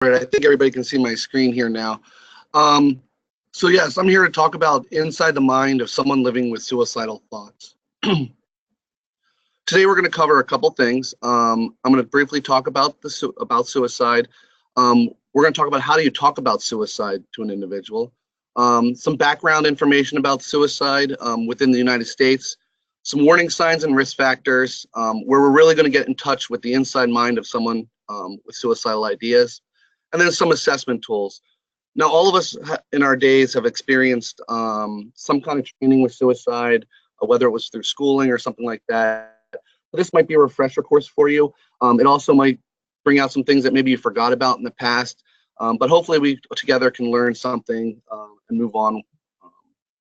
Right, I think everybody can see my screen here now. So yes, I'm here to talk about inside the mind of someone living with suicidal thoughts. Today we're going to cover a couple things. I'm going to briefly talk about suicide. We're going to talk about how do you talk about suicide to an individual. Some background information about suicide within the United States. Some warning signs and risk factors, where we're really going to get in touch with the inside mind of someone with suicidal ideas. And then some assessment tools. Now, all of us in our days have experienced some kind of training with suicide, whether it was through schooling or something like that. But this might be a refresher course for you. It also might bring out some things that maybe you forgot about in the past. But hopefully we together can learn something and move on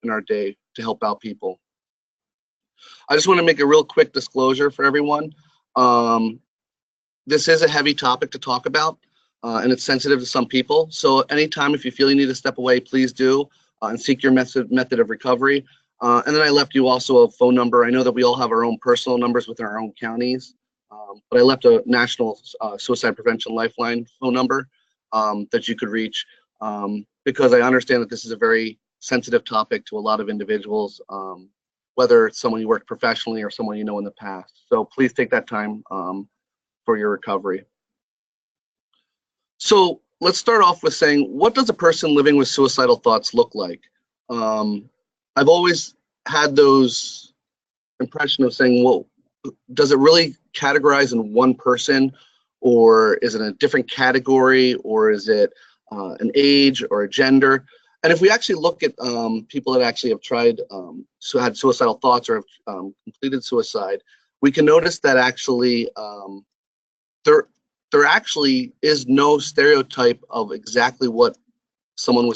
in our day to help out people. I just want to make a real quick disclosure for everyone. This is a heavy topic to talk about. And it's sensitive to some people. So anytime if you feel you need to step away, please do and seek your method of recovery. And then I left you also a phone number. I know that we all have our own personal numbers within our own counties, but I left a national suicide prevention lifeline phone number that you could reach because I understand that this is a very sensitive topic to a lot of individuals, whether it's someone you worked professionally or someone you know in the past. So please take that time for your recovery. So let's start off with saying, what does a person living with suicidal thoughts look like? I've always had those impression of saying, well, does it really categorize in one person, or is it a different category, or is it an age or a gender? And if we actually look at people that actually have tried, had suicidal thoughts or have completed suicide, we can notice that actually there actually is no stereotype of exactly what someone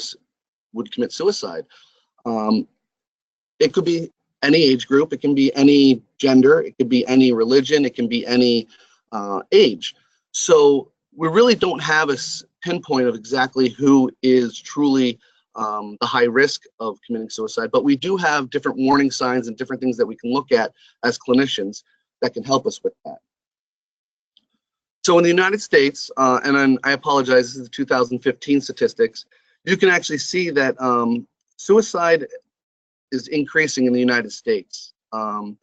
would commit suicide. It could be any age group, it can be any gender, it could be any religion, it can be any age. So we really don't have a pinpoint of exactly who is truly the high risk of committing suicide, but we do have different warning signs and different things that we can look at as clinicians that can help us with that. So in the United States, and I apologize, this is the 2015 statistics, you can actually see that suicide is increasing in the United States. One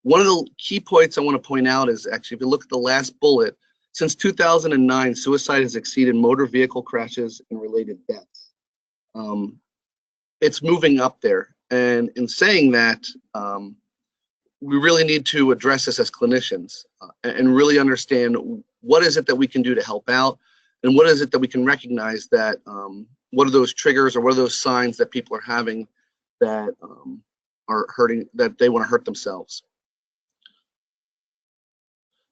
of the key points I want to point out is actually, if you look at the last bullet, since 2009, suicide has exceeded motor vehicle crashes and related deaths. It's moving up there. And in saying that, we really need to address this as clinicians and really understand what is it that we can do to help out, and what is it that we can recognize that what are those triggers or what are those signs that people are having that are hurting, that they want to hurt themselves.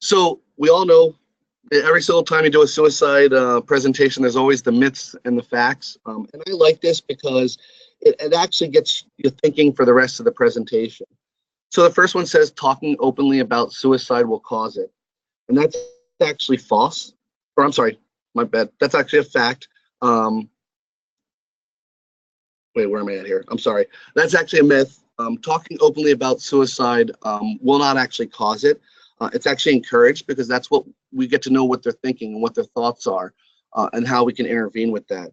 So we all know that every single time you do a suicide presentation, there's always the myths and the facts. And I like this because it actually gets you thinking for the rest of the presentation. So the first one says, talking openly about suicide will cause it. And that's actually false. Or I'm sorry, my bad. That's actually a fact. Wait, where am I at here? I'm sorry. That's actually a myth. Talking openly about suicide will not actually cause it. It's actually encouraged because that's what we get to know what they're thinking and what their thoughts are and how we can intervene with that.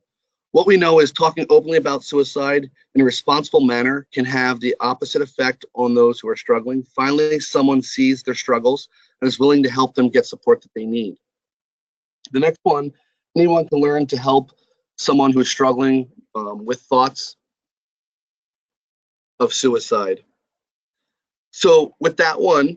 What we know is talking openly about suicide in a responsible manner can have the opposite effect on those who are struggling. Finally, someone sees their struggles and is willing to help them get support that they need. The next one, anyone can learn to help someone who's struggling with thoughts of suicide. So with that one,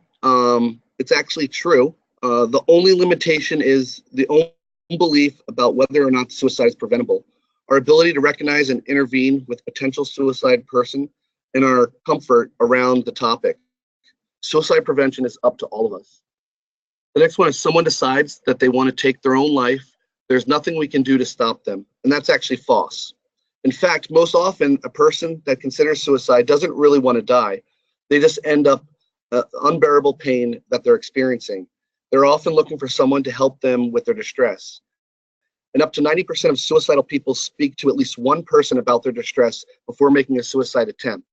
it's actually true. The only limitation is the own belief about whether or not suicide is preventable. Our ability to recognize and intervene with potential suicide person, and our comfort around the topic. Suicide prevention is up to all of us. The next one is someone decides that they want to take their own life. There's nothing we can do to stop them. And that's actually false. In fact, most often a person that considers suicide doesn't really want to die. They just end up unbearable pain that they're experiencing. They're often looking for someone to help them with their distress. And up to 90% of suicidal people speak to at least one person about their distress before making a suicide attempt.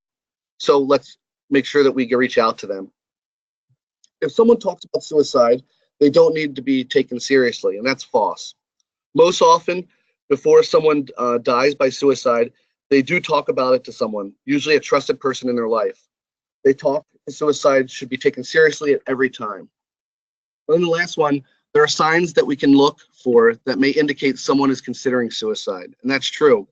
So let's make sure that we reach out to them. If someone talks about suicide, they don't need to be taken seriously, and that's false. Most often, before someone dies by suicide, they do talk about it to someone, usually a trusted person in their life. They talk suicide should be taken seriously at every time. And then the last one, there are signs that we can look for that may indicate someone is considering suicide, and that's true.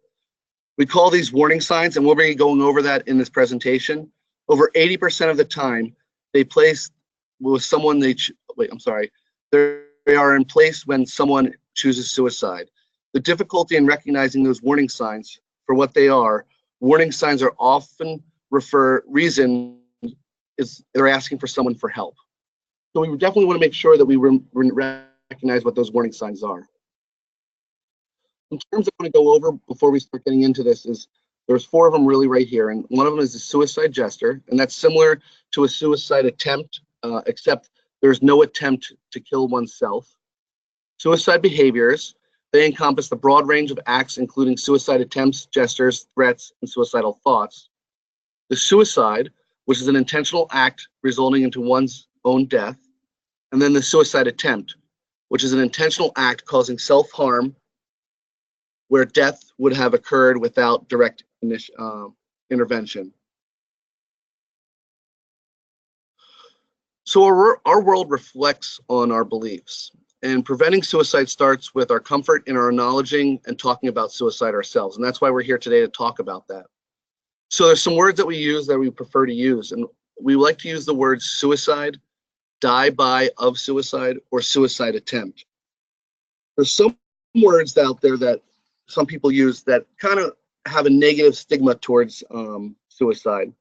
We call these warning signs, and we'll be going over that in this presentation. Over 80% of the time, they place with someone they are in place when someone chooses suicide. The difficulty in recognizing those warning signs for what they are, warning signs are often reason is they're asking for someone for help. So we definitely want to make sure that we recognize what those warning signs are. In terms of what I want to go over before we start getting into this is there's 4 of them really right here, and one of them is the suicide gesture, and that's similar to a suicide attempt, except there's no attempt to kill oneself. Suicide behaviors, they encompass the broad range of acts, including suicide attempts, gestures, threats, and suicidal thoughts. The suicide, which is an intentional act resulting into one's own death, and then the suicide attempt, which is an intentional act causing self-harm where death would have occurred without direct intervention. So our world reflects on our beliefs, and preventing suicide starts with our comfort in our acknowledging and talking about suicide ourselves, and that's why we're here today to talk about that. So there's some words that we use that we prefer to use, and we like to use the words suicide, die by of suicide, or suicide attempt. There's some words out there that some people use that kind of have a negative stigma towards suicide.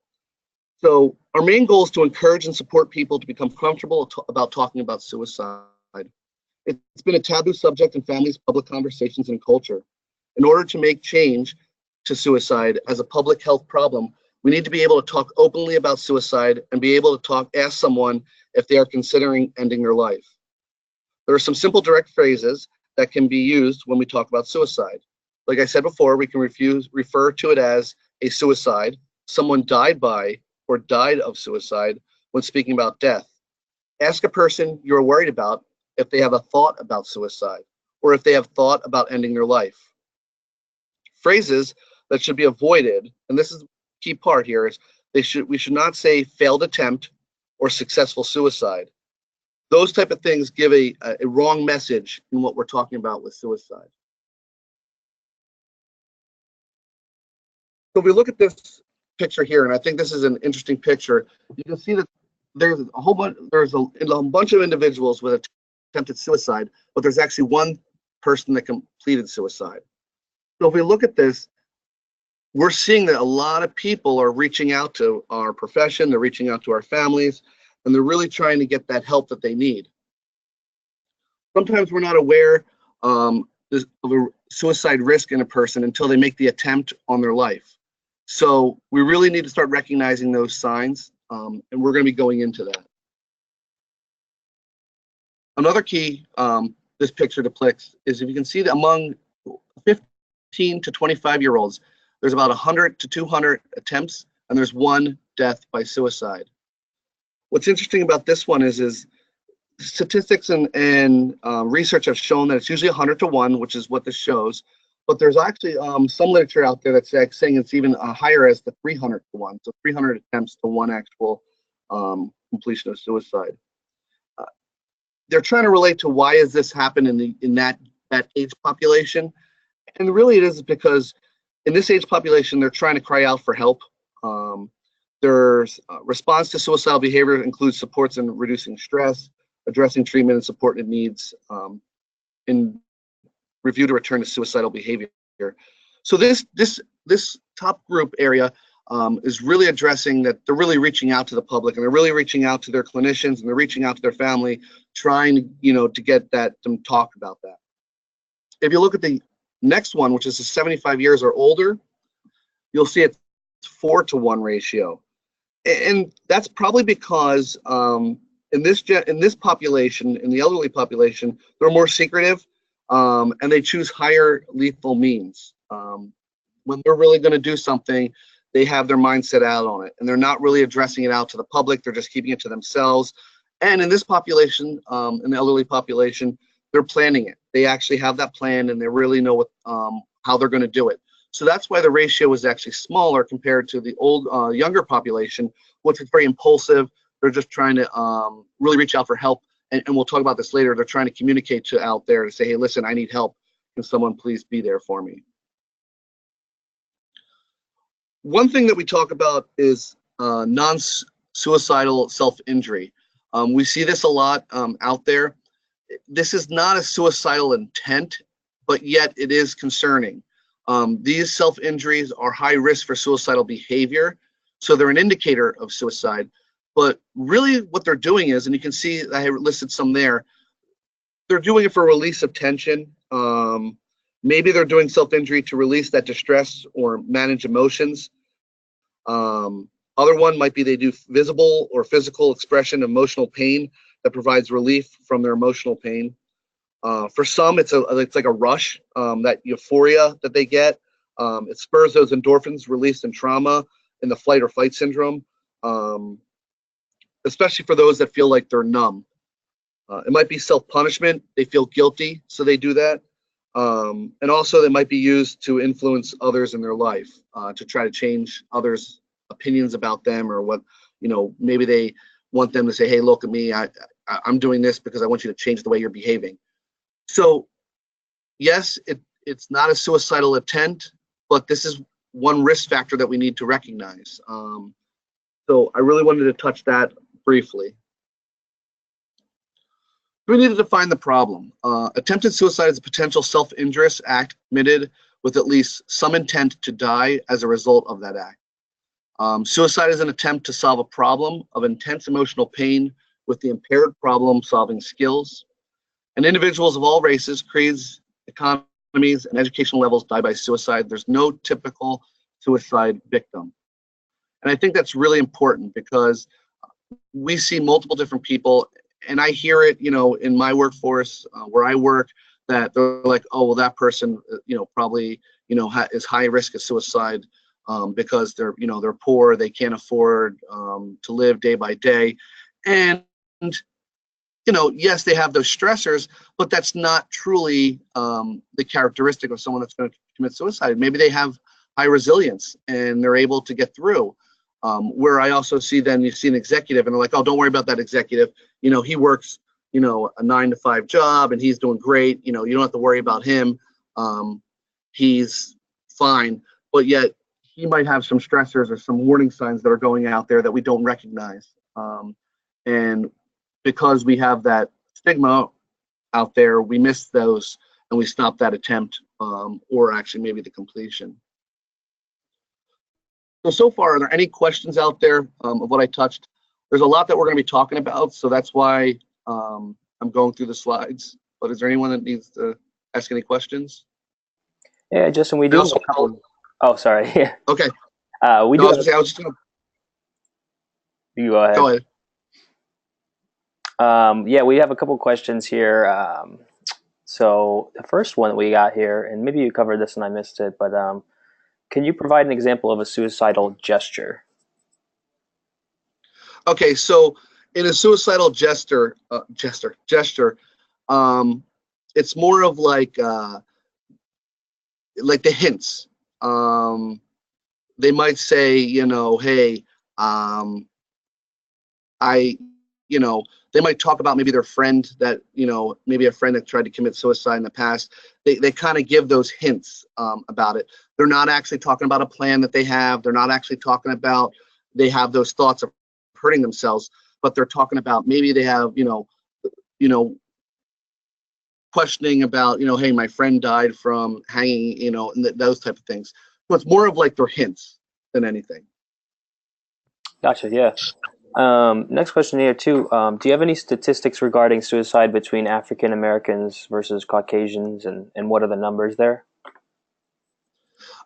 So our main goal is to encourage and support people to become comfortable about talking about suicide. It's been a taboo subject in families, public conversations, and culture. In order to make change to suicide as a public health problem, we need to be able to talk openly about suicide and be able to ask someone if they are considering ending their life. There are some simple direct phrases that can be used when we talk about suicide. Like I said before, we can refer to it as a suicide, someone died by or died of suicide when speaking about death. Ask a person you're worried about if they have a thought about suicide or if they have thought about ending their life. Phrases that should be avoided, and this is the key part here, is we should not say failed attempt or successful suicide. Those type of things give a wrong message in what we're talking about with suicide. So if we look at this picture here, and I think this is an interesting picture, you can see that there's a bunch of individuals with attempted suicide, but there's actually one person that completed suicide. So if we look at this, we're seeing that a lot of people are reaching out to our profession, they're reaching out to our families, and they're really trying to get that help that they need. Sometimes we're not aware of a suicide risk in a person until they make the attempt on their life. So we really need to start recognizing those signs, and we're going to be going into that. Another key this picture depicts is, if you can see that among 15 to 25-year-olds, there's about 100 to 200 attempts, and there's 1 death by suicide. What's interesting about this one is statistics and research have shown that it's usually 100 to 1, which is what this shows. But there's actually some literature out there that's saying it's even higher as the 300 to 1, so 300 attempts to 1 actual completion of suicide. They're trying to relate to why has this happened in that age population, and really it is because in this age population they're trying to cry out for help. Their response to suicidal behavior includes supports in reducing stress, addressing treatment and support needs, in review to return to suicidal behavior. So this top group area is really addressing that. They're really reaching out to the public, and they're really reaching out to their clinicians, and they're reaching out to their family, trying to get them talk about that. If you look at the next one, which is 75 years or older, you'll see it's 4 to 1 ratio, and that's probably because in this population, in the elderly population, they're more secretive. And they choose higher lethal means. When they're really going to do something, they have their mind set out on it, and they're not really addressing it out to the public. They're just keeping it to themselves. And in this population, in the elderly population, they're planning it. They actually have that plan and they really know what, how they're going to do it. So that's why the ratio is actually smaller compared to the old, younger population, which is very impulsive. They're just trying to really reach out for help. And we'll talk about this later. They're trying to communicate to out there to say, hey, listen, I need help. Can someone please be there for me? One thing that we talk about is non-suicidal self-injury. We see this a lot out there. This is not a suicidal intent, but yet it is concerning. These self-injuries are high risk for suicidal behavior, so they're an indicator of suicide. But really what they're doing is, and you can see I have listed some there, they're doing it for release of tension. Maybe they're doing self-injury to release that distress or manage emotions. Other one might be they do visible or physical expression of emotional pain that provides relief from their emotional pain. For some, it's like a rush, that euphoria that they get. It spurs those endorphins released in trauma in the flight or fight syndrome, especially for those that feel like they're numb. It might be self-punishment. They feel guilty, so they do that. And also they might be used to influence others in their life, to try to change others' opinions about them, or what, maybe they want them to say, hey, look at me, I'm doing this because I want you to change the way you're behaving. So yes, it's not a suicidal intent, but this is one risk factor that we need to recognize. So I really wanted to touch that briefly. We need to define the problem. Attempted suicide is a potential self-injurious act committed with at least some intent to die as a result of that act. Suicide is an attempt to solve a problem of intense emotional pain with the impaired problem-solving skills. And individuals of all races, creeds, economies, and educational levels die by suicide. There's no typical suicide victim. And I think that's really important because we see multiple different people, and I hear it, in my workforce where I work, that they're like, oh, well, that person, probably, is high risk of suicide because they're poor, they can't afford to live day by day. And yes, they have those stressors, but that's not truly the characteristic of someone that's going to commit suicide. Maybe they have high resilience and they're able to get through. Where I also see then you see an executive and they're like, oh, don't worry about that executive. He works, a 9-to-5 job and he's doing great. You don't have to worry about him. He's fine. But yet he might have some stressors or some warning signs that are going out there that we don't recognize. And because we have that stigma out there, we miss those and we stop that attempt, or actually maybe the completion. So far, are there any questions out there of what I touched? There's a lot that we're going to be talking about, so that's why I'm going through the slides. But is there anyone that needs to ask any questions? Yeah, Justin, we do have a couple. Oh, sorry. Okay. We do. I was just going to. You go ahead. Go ahead. Yeah, we have a couple questions here. So the first one that we got here, and maybe you covered this and I missed it, but can you provide an example of a suicidal gesture? Okay, so in a suicidal gesture, it's more of like the hints. They might say, hey, they might talk about maybe their friend that, maybe a friend that tried to commit suicide in the past. They kind of give those hints about it. They're not actually talking about a plan that they have. They're not actually talking about they have those thoughts of hurting themselves, but they're talking about maybe they have, questioning about, hey, my friend died from hanging, and those type of things. So it's more of like their hints than anything. Gotcha. Yeah. Next question here too. Do you have any statistics regarding suicide between African Americans versus Caucasians, and what are the numbers there?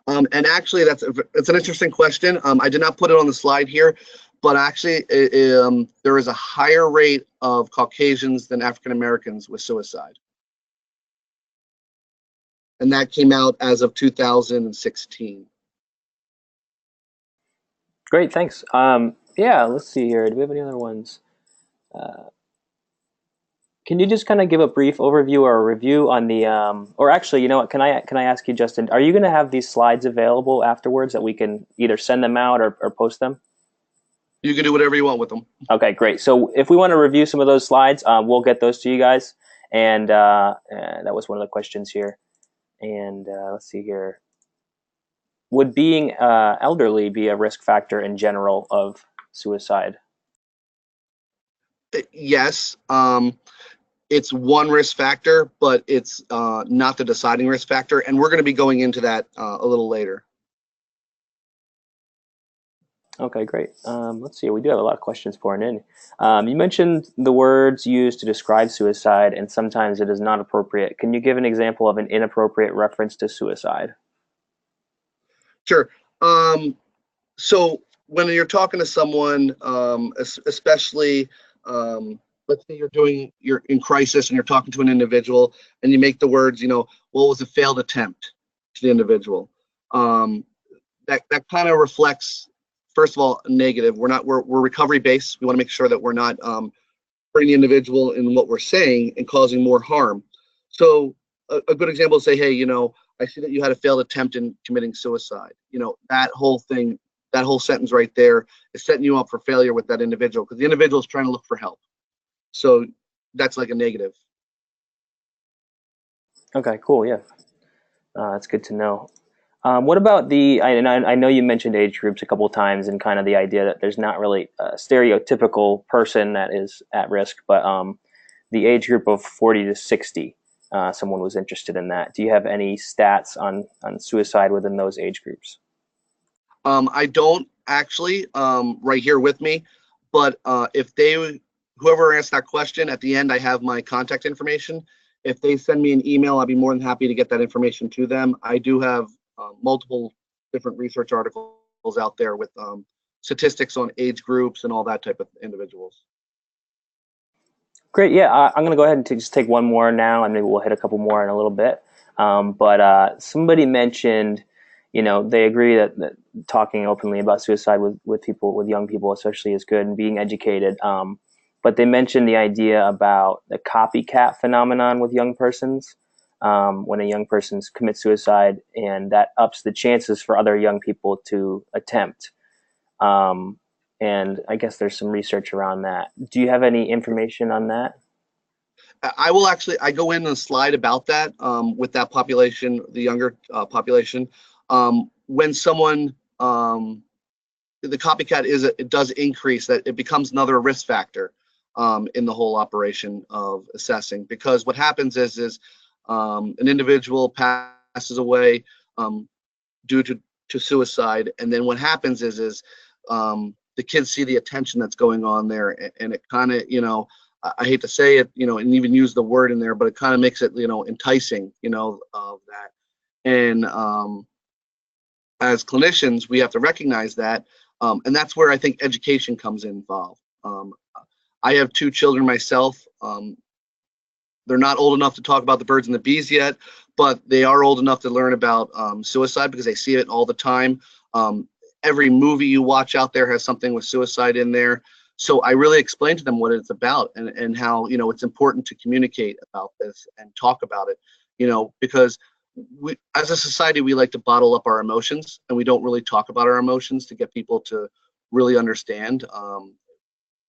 And actually, it's an interesting question. I did not put it on the slide here, but actually, there is a higher rate of Caucasians than African Americans with suicide. And that came out as of 2016. Great, thanks. Yeah, let's see here. Do we have any other ones? Can Can you just kind of give a brief overview or a review on the, or actually, you know what? Can I ask you, Justin? Are you going to have these slides available afterwards that we can either send them out or post them? You can do whatever you want with them. Okay, great. So if we want to review some of those slides, we'll get those to you guys. And that was one of the questions here. And let's see here. Would being elderly be a risk factor in general of suicide? Yes. It's one risk factor, but it's not the deciding risk factor. And we're going to be going into that a little later. Okay, great. Let's see. We do have a lot of questions pouring in. You mentioned the words used to describe suicide, and sometimes it is not appropriate. Can you give an example of an inappropriate reference to suicide? Sure. So when you're talking to someone, especially, let's say you're in crisis and you're talking to an individual and you make the words, well, it was a failed attempt to the individual. That kind of reflects, first of all, negative. We're recovery based. We want to make sure that we're not hurting the individual in what we're saying and causing more harm. So a good example is say, hey, I see that you had a failed attempt in committing suicide. That whole thing, that whole sentence right there is setting you up for failure with that individual because the individual is trying to look for help. So that's like a negative. Okay, cool. Yeah, that's good to know. What about I know you mentioned age groups a couple of times and kind of the idea that there's not really a stereotypical person that is at risk, but the age group of 40 to 60, someone was interested in that. Do you have any stats on suicide within those age groups? I don't actually right here with me, but whoever asked that question at the end, I have my contact information. If they send me an email, I'd be more than happy to get that information to them. I do have multiple different research articles out there with statistics on age groups and all that type of individuals. Great. Yeah, I'm going to go ahead and just take one more now, and maybe we'll hit a couple more in a little bit. But somebody mentioned, they agree that talking openly about suicide with young people especially is good and being educated. But they mentioned the idea about the copycat phenomenon with young persons. When a young person commits suicide, and that ups the chances for other young people to attempt. And I guess there's some research around that. Do you have any information on that? I go in a slide about that with that population, the younger population. When someone, the copycat it does increase that it becomes another risk factor in the whole operation of assessing, because what happens is an individual passes away due to suicide, and then what happens is the kids see the attention that's going on there, and it kind of, I hate to say it, and even use the word in there, but it kind of makes it, enticing, of that. And as clinicians, we have to recognize that, and that's where I think education comes involved. I have 2 children myself. They're not old enough to talk about the birds and the bees yet, but they are old enough to learn about suicide because they see it all the time. Every movie you watch out there has something with suicide in there. So I really explain to them what it's about and how, it's important to communicate about this and talk about it, because we, as a society, we like to bottle up our emotions, and we don't really talk about our emotions to get people to really understand.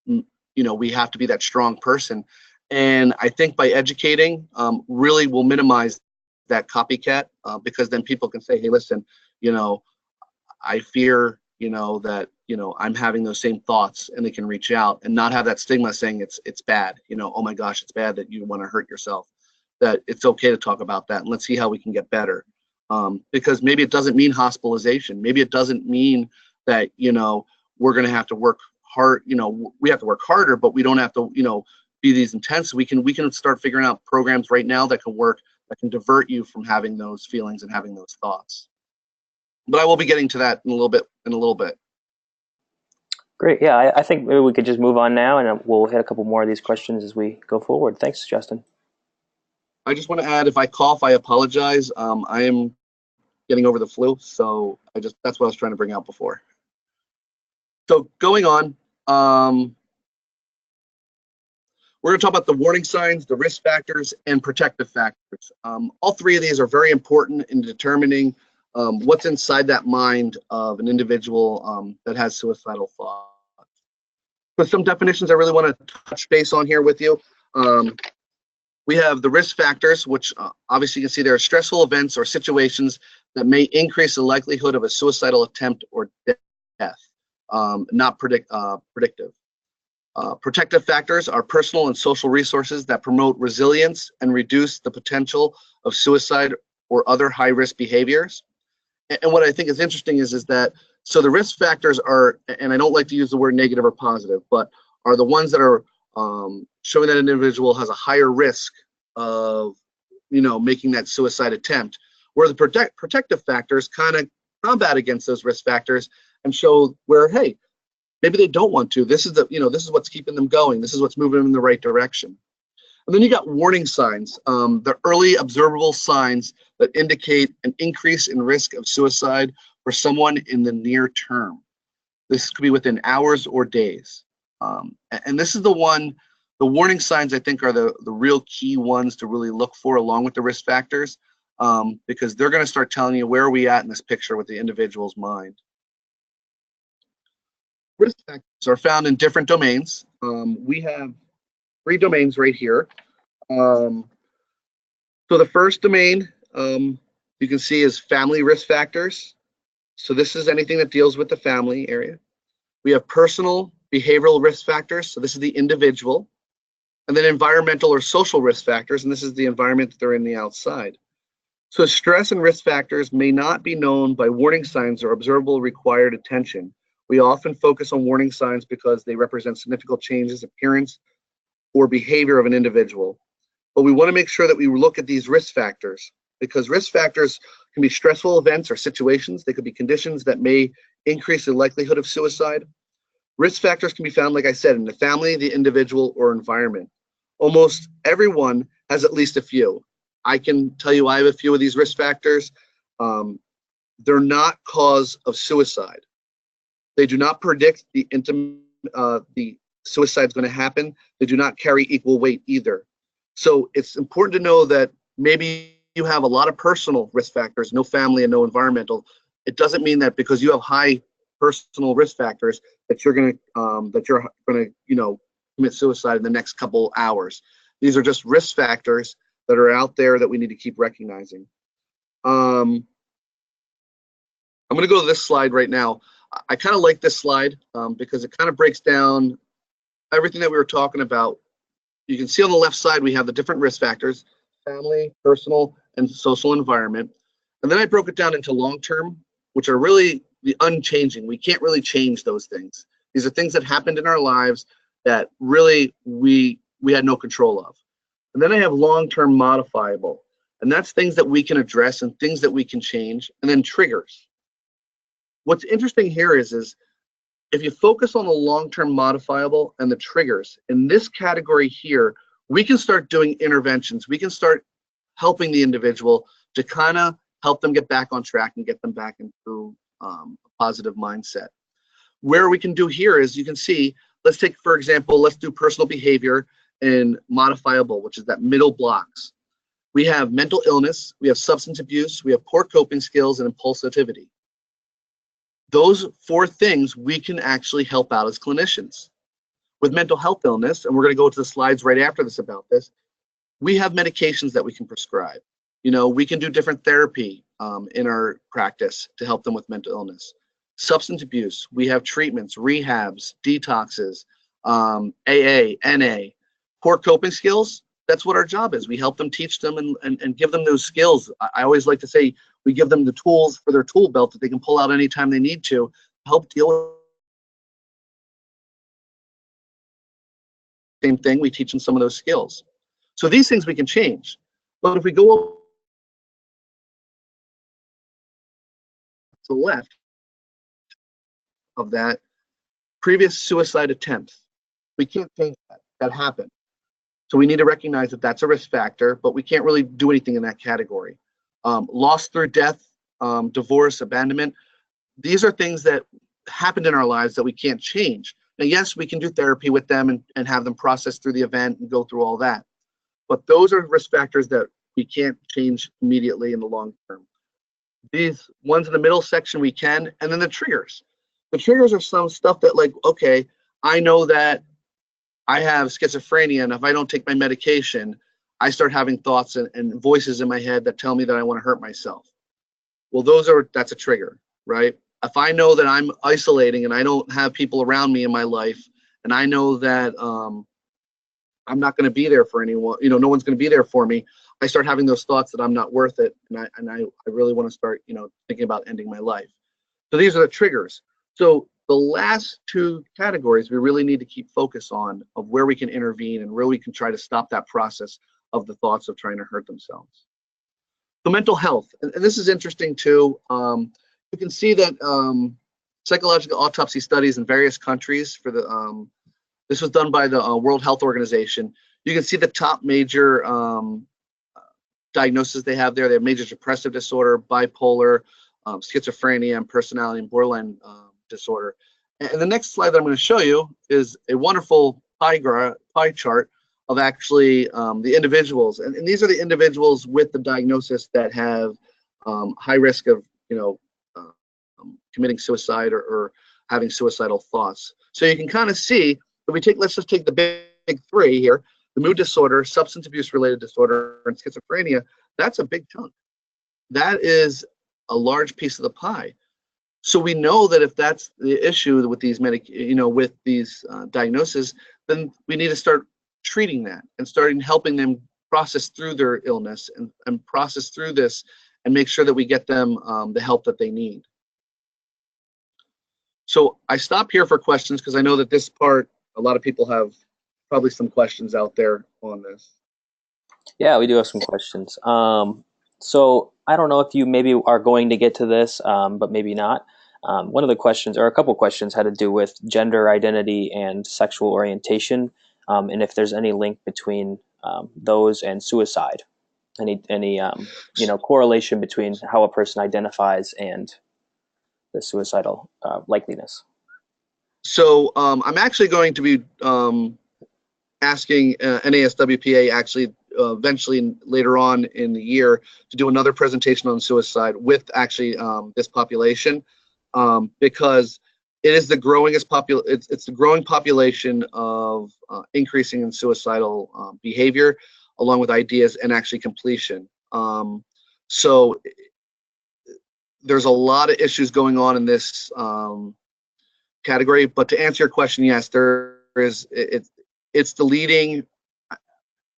We have to be that strong person. And I think by educating, really will minimize that copycat, because then people can say, hey, listen, I fear, that, I'm having those same thoughts, and they can reach out and not have that stigma saying it's bad, oh my gosh, it's bad that you want to hurt yourself, that it's okay to talk about that. And let's see how we can get better. Because maybe it doesn't mean hospitalization. Maybe it doesn't mean that, we're going to have to work hard. We have to work harder, but we don't have to, be these intense. We can start figuring out programs right now that can work, that can divert you from having those feelings and having those thoughts. But I will be getting to that in a little bit. Great. Yeah, I think maybe we could just move on now, and we'll hit a couple more of these questions as we go forward. Thanks, Justin. I just want to add, if I cough, I apologize. I am getting over the flu, so that's what I was trying to bring out before. So going on, We're going to talk about the warning signs, the risk factors, and protective factors. All three of these are very important in determining what's inside that mind of an individual that has suicidal thoughts. But some definitions I really want to touch base on here with you. We have the risk factors, which obviously you can see there are stressful events or situations that may increase the likelihood of a suicidal attempt or death, not predictive. Protective factors are personal and social resources that promote resilience and reduce the potential of suicide or other high-risk behaviors. And what I think is interesting is that, so the risk factors are, and I don't like to use the word negative or positive, but are the ones that are showing that an individual has a higher risk of, making that suicide attempt, where the protective factors kind of combat against those risk factors and show where, hey, maybe they don't want to. This is this is what's keeping them going. This is what's moving them in the right direction. And then you got warning signs, the early observable signs that indicate an increase in risk of suicide for someone in the near term. This could be within hours or days. And this is the warning signs I think are the real key ones to really look for along with the risk factors, because they're going to start telling you where are we at in this picture with the individual's mind. Risk factors are found in different domains. We have 3 domains right here. So the first domain you can see is family risk factors. So this is anything that deals with the family area. We have personal behavioral risk factors. So this is the individual. And then environmental or social risk factors. And this is the environment that they're in the outside. So stress and risk factors may not be known by warning signs or observable required attention. We often focus on warning signs because they represent significant changes in appearance or behavior of an individual. But we want to make sure that we look at these risk factors, because risk factors can be stressful events or situations. They could be conditions that may increase the likelihood of suicide. Risk factors can be found, like I said, in the family, the individual, or environment. Almost everyone has at least a few. I can tell you I have a few of these risk factors. They're not cause of suicide. They do not predict the suicide is going to happen. They do not carry equal weight either. So it's important to know that maybe you have a lot of personal risk factors, no family and no environmental. It doesn't mean that because you have high personal risk factors that you're going to commit suicide in the next couple hours. These are just risk factors that are out there that we need to keep recognizing. I'm going to go to this slide right now. I kind of like this slide because it kind of breaks down everything that we were talking about. You can see on the left side, we have the different risk factors: family, personal, and social environment. And then I broke it down into long-term, which are really the unchanging. We can't really change those things. These are things that happened in our lives that really we had no control of. And then I have long-term modifiable, and that's things that we can address and things that we can change, and then triggers. What's interesting here is if you focus on the long-term modifiable and the triggers, in this category here, we can start doing interventions. We can start helping the individual to kind of help them get back on track and get them back into a positive mindset. Where we can do here is, you can see, let's take, for example, let's do personal behavior and modifiable, which is that middle blocks. We have mental illness, we have substance abuse, we have poor coping skills, and impulsivity. Those 4 things we can actually help out as clinicians. With mental health illness, and we're going to go to the slides right after this about this, we have medications that we can prescribe. We can do different therapy in our practice to help them with mental illness. Substance abuse, we have treatments, rehabs, detoxes, AA, NA. Poor coping skills, that's what our job is. We help them, teach them, and give them those skills. I always like to say we give them the tools for their tool belt that they can pull out anytime they need to help deal with. Same thing, we teach them some of those skills. So these things we can change. But if we go to the left of that, previous suicide attempts, we can't change that. That happened. So we need to recognize that that's a risk factor, but we can't really do anything in that category. Loss through death, divorce, abandonment, these are things that happened in our lives that we can't change. Now, yes, we can do therapy with them and have them process through the event and go through all that. But those are risk factors that we can't change immediately in the long term. These ones in the middle section we can, and then the triggers. The triggers are some stuff that, like, okay, I know that I have schizophrenia, and if I don't take my medication, I start having thoughts and voices in my head that tell me that I want to hurt myself. Well, that's a trigger, right? If I know that I'm isolating and I don't have people around me in my life, and I know that I'm not going to be there for anyone, no one's going to be there for me, I start having those thoughts that I'm not worth it, and I really want to start, thinking about ending my life. So these are the triggers. So the last two categories we really need to keep focus on, of where we can intervene and where we can try to stop that process of the thoughts of trying to hurt themselves. So mental health, and this is interesting too. You can see that psychological autopsy studies in various countries this was done by the World Health Organization. You can see the top major diagnoses they have there. They have major depressive disorder, bipolar, schizophrenia, and personality and borderline disorder. And the next slide that I'm going to show you is a wonderful pie chart of actually the individuals. And these are the individuals with the diagnosis that have high risk of, committing suicide or having suicidal thoughts. So you can kind of see, let's just take the big three here: the mood disorder, substance abuse related disorder, and schizophrenia. That's a big chunk. That is a large piece of the pie. So we know that if that's the issue with these with these diagnoses, then we need to start treating that and starting helping them process through their illness and process through this and make sure that we get them the help that they need. So I stop here for questions because I know that this part, a lot of people have probably some questions out there on this. Yeah, we do have some questions. So I don't know if you maybe are going to get to this, but maybe not. One of the questions, or a couple questions, had to do with gender identity and sexual orientation, and if there's any link between those and suicide, any correlation between how a person identifies and the suicidal likeliness. So I'm actually going to be asking NASW-PA actually eventually later on in the year to do another presentation on suicide with actually this population, because it is the it's the growing population of increasing in suicidal behavior, along with ideas and actually completion. So there's a lot of issues going on in this category. But to answer your question, yes, there is. It's the leading.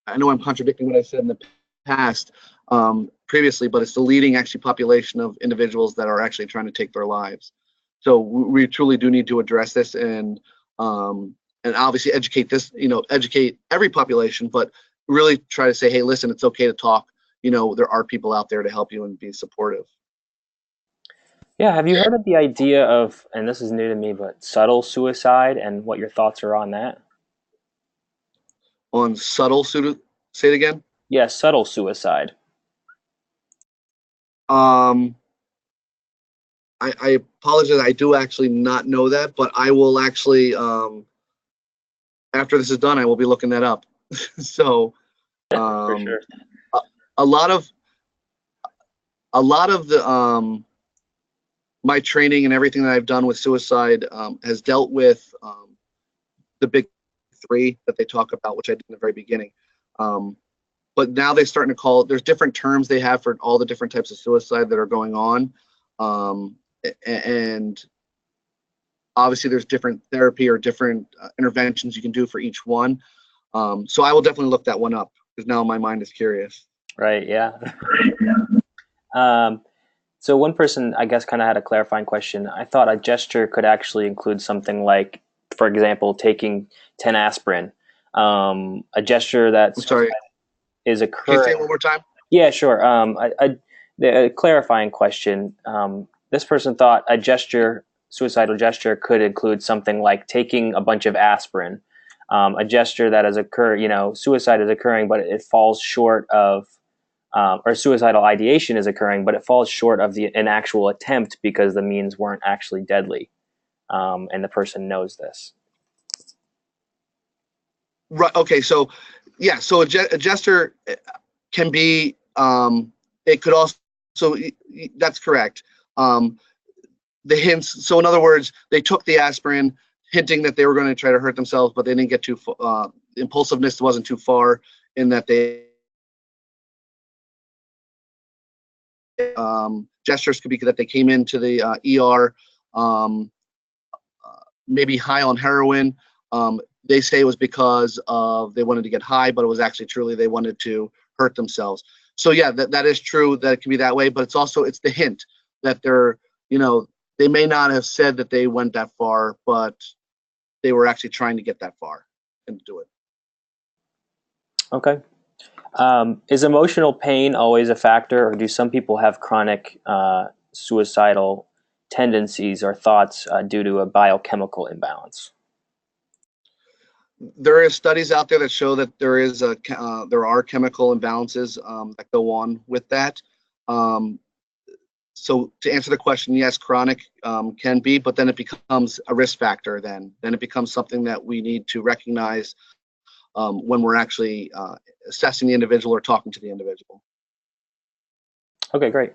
I know I'm contradicting what I said in the past previously, but it's the leading actually population of individuals that are actually trying to take their lives. So we truly do need to address this and obviously educate educate every population, but really try to say, hey, listen, it's okay to talk. There are people out there to help you and be supportive. Yeah, have you heard of the idea of, and this is new to me, but subtle suicide, and what your thoughts are on that? On subtle suicide, say it again. Yeah, subtle suicide. I apologize. I do actually not know that, but I will actually, after this is done, I will be looking that up. So, For sure. a lot of the my training and everything that I've done with suicide has dealt with the big three that they talk about, which I did in the very beginning. But now they're starting to there's different terms they have for all the different types of suicide that are going on. And obviously there's different therapy or different interventions you can do for each one. So I will definitely look that one up because now my mind is curious. Right, yeah. So one person, I guess, kind of had a clarifying question. I thought a gesture could actually include something like, for example, taking 10 aspirin. A gesture that is occurring. Can you say it one more time? Yeah, sure. A clarifying question. This person thought a suicidal gesture could include something like taking a bunch of aspirin. A gesture that has occurred, suicide is occurring, but it falls short of, or suicidal ideation is occurring, but it falls short of an actual attempt because the means weren't actually deadly, and the person knows this. Right. Okay. So, yeah. So a gesture can be. It could also. So that's correct. Um, the hints. So in other words, they took the aspirin, hinting that they were going to try to hurt themselves, but they didn't get too. Impulsiveness wasn't too far in that they. Gestures could be that they came into the ER, um, maybe high on heroin. They say it was because of they wanted to get high, but it was actually truly they wanted to hurt themselves. So yeah, that is true that it can be that way, but it's the hint that they're, they may not have said that they went that far, but they were actually trying to get that far and do it. Okay. Is emotional pain always a factor, or do some people have chronic suicidal tendencies or thoughts due to a biochemical imbalance? There is studies out there that show that there are chemical imbalances that go on with that. So to answer the question, yes, chronic can be, but then it becomes a risk factor. Then it becomes something that we need to recognize when we're actually assessing the individual or talking to the individual. Okay, great.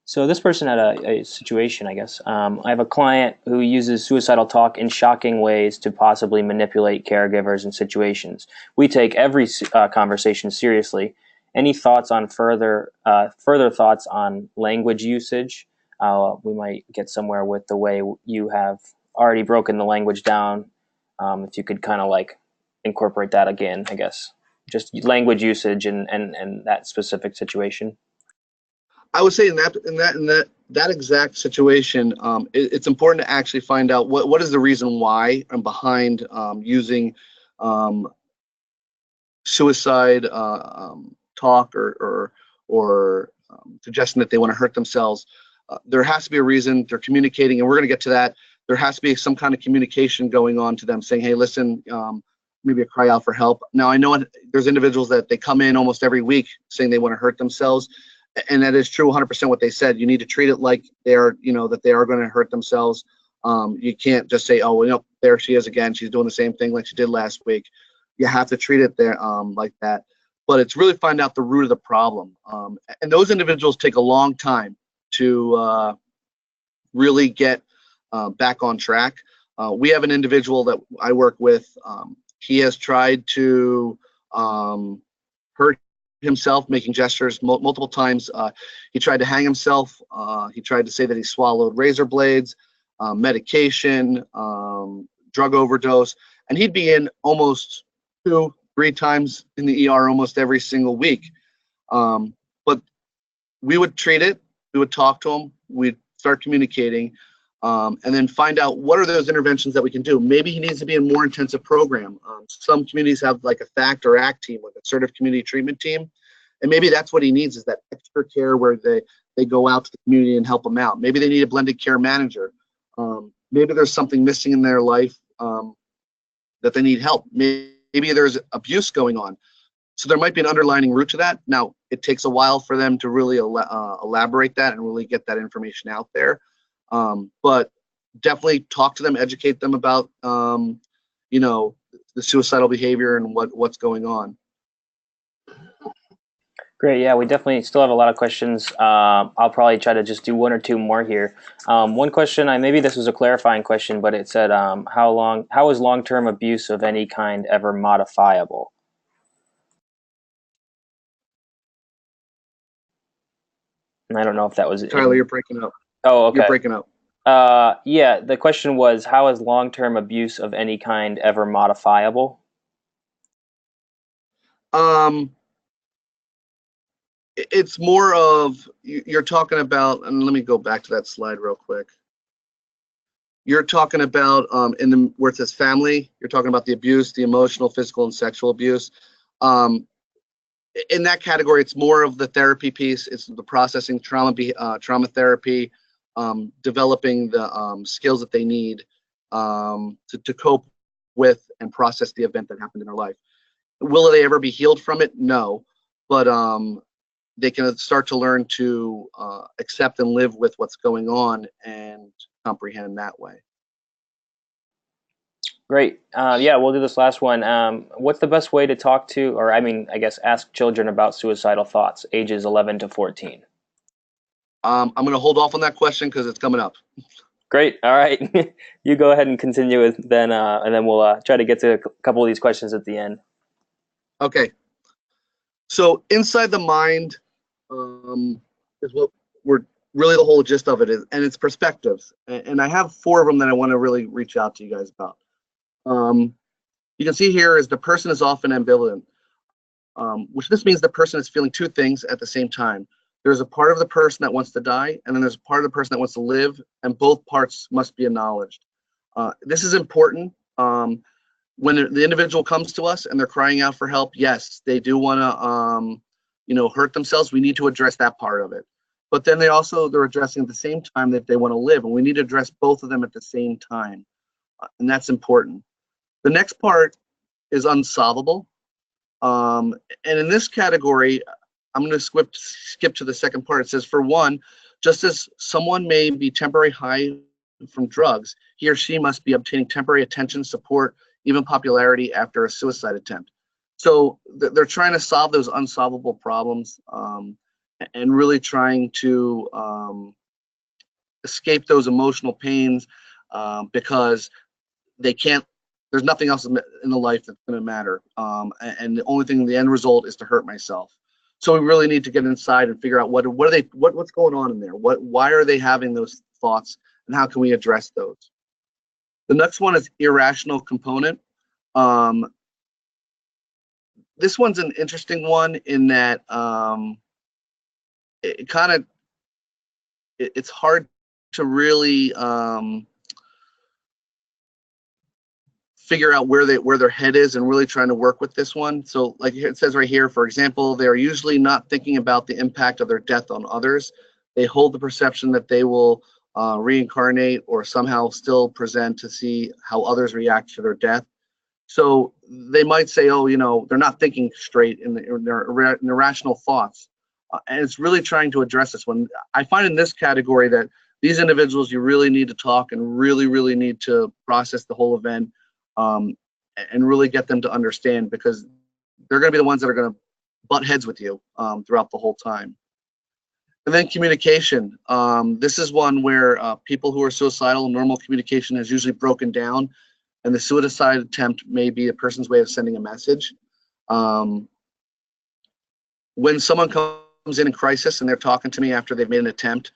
So this person had a situation, I guess. I have a client who uses suicidal talk in shocking ways to possibly manipulate caregivers and situations. We take every conversation seriously. Any thoughts on further thoughts on language usage? We might get somewhere with the way you have already broken the language down. If you could kind of like incorporate that again, I guess. Just language usage and that specific situation. I would say in that exact situation, it's important to actually find out what is the reason why and behind using suicide talk or suggesting that they want to hurt themselves. There has to be a reason. They're communicating, and we're going to get to that. There has to be some kind of communication going on to them, saying, "Hey, listen." Maybe a cry out for help. Now, I know there's individuals that they come in almost every week saying they want to hurt themselves. And that is true 100% what they said. You need to treat it like they're, that they are going to hurt themselves. You can't just say, oh, well, there she is again. She's doing the same thing like she did last week. You have to treat it there like that. But it's really find out the root of the problem. And those individuals take a long time to really get back on track. We have an individual that I work with. He has tried to hurt himself, making gestures multiple times. He tried to hang himself. He tried to say that he swallowed razor blades, medication, drug overdose, and he'd be in almost 2-3 times in the ER almost every single week. But we would treat it. We would talk to him. We'd start communicating. And then find out what are those interventions that we can do. Maybe he needs to be in a more intensive program. Some communities have like a FACT or ACT team, like a assertive community treatment team. And maybe that's what he needs is that extra care where they go out to the community and help him out. Maybe they need a blended care manager. Maybe there's something missing in their life that they need help. Maybe there's abuse going on. So there might be an underlying root to that. Now, it takes a while for them to really elaborate that and really get that information out there. But definitely talk to them, educate them about, the suicidal behavior and what's going on. Great. Yeah, we definitely still have a lot of questions. I'll probably try to just do one or two more here. One question, maybe this was a clarifying question, but it said, how is long-term abuse of any kind ever modifiable? And I don't know if that was Tyler, you're breaking up. Oh, okay. You're breaking up. Yeah, the question was, how is long-term abuse of any kind ever modifiable? It's more of you're talking about, and let me go back to that slide real quick. You're talking about where it says family. You're talking about the abuse, the emotional, physical, and sexual abuse. In that category, it's more of the therapy piece. It's the processing trauma therapy, developing the skills that they need to cope with and process the event that happened in their life. Will they ever be healed from it? No, but they can start to learn to accept and live with what's going on and comprehend that way. Great. Yeah, we'll do this last one. What's the best way to talk to, or I mean, I guess, ask children about suicidal thoughts, ages 11 to 14? I'm going to hold off on that question because it's coming up. Great. All right. You go ahead and continue with then, and then we'll try to get to a couple of these questions at the end. Okay. So inside the mind is what we're really the whole gist of it is, and it's perspectives. And I have 4 of them that I want to really reach out to you guys about. You can see here is the person is often ambivalent, which this means the person is feeling 2 things at the same time. There's a part of the person that wants to die, and then there's a part of the person that wants to live, and both parts must be acknowledged. This is important. When the individual comes to us and they're crying out for help, yes, they do want to, hurt themselves. We need to address that part of it. But then they're addressing at the same time that they want to live, and we need to address both of them at the same time, and that's important. The next part is unsolvable, and in this category, I'm going to skip to the second part. It says, for one, just as someone may be temporarily high from drugs, he or she must be obtaining temporary attention, support, even popularity after a suicide attempt. So they're trying to solve those unsolvable problems and really trying to escape those emotional pains because they can't, there's nothing else in the life that's going to matter. And the only thing, the end result is to hurt myself. So we really need to get inside and figure out what's going on in there? Why are they having those thoughts, and how can we address those? The next one is irrational component. This one's an interesting one in that it's hard to really figure out where their head is and really trying to work with this one. So like it says right here, for example, they are usually not thinking about the impact of their death on others. They hold the perception that they will reincarnate or somehow still present to see how others react to their death. So they might say, oh, they're not thinking straight in their irrational thoughts. And it's really trying to address this one. I find in this category that these individuals, you really need to talk and really, really need to process the whole event and really get them to understand, because they're going to be the ones that are going to butt heads with you throughout the whole time. And then communication. This is one where people who are suicidal, normal communication is usually broken down, and the suicide attempt may be a person's way of sending a message. When someone comes in crisis and they're talking to me after they've made an attempt,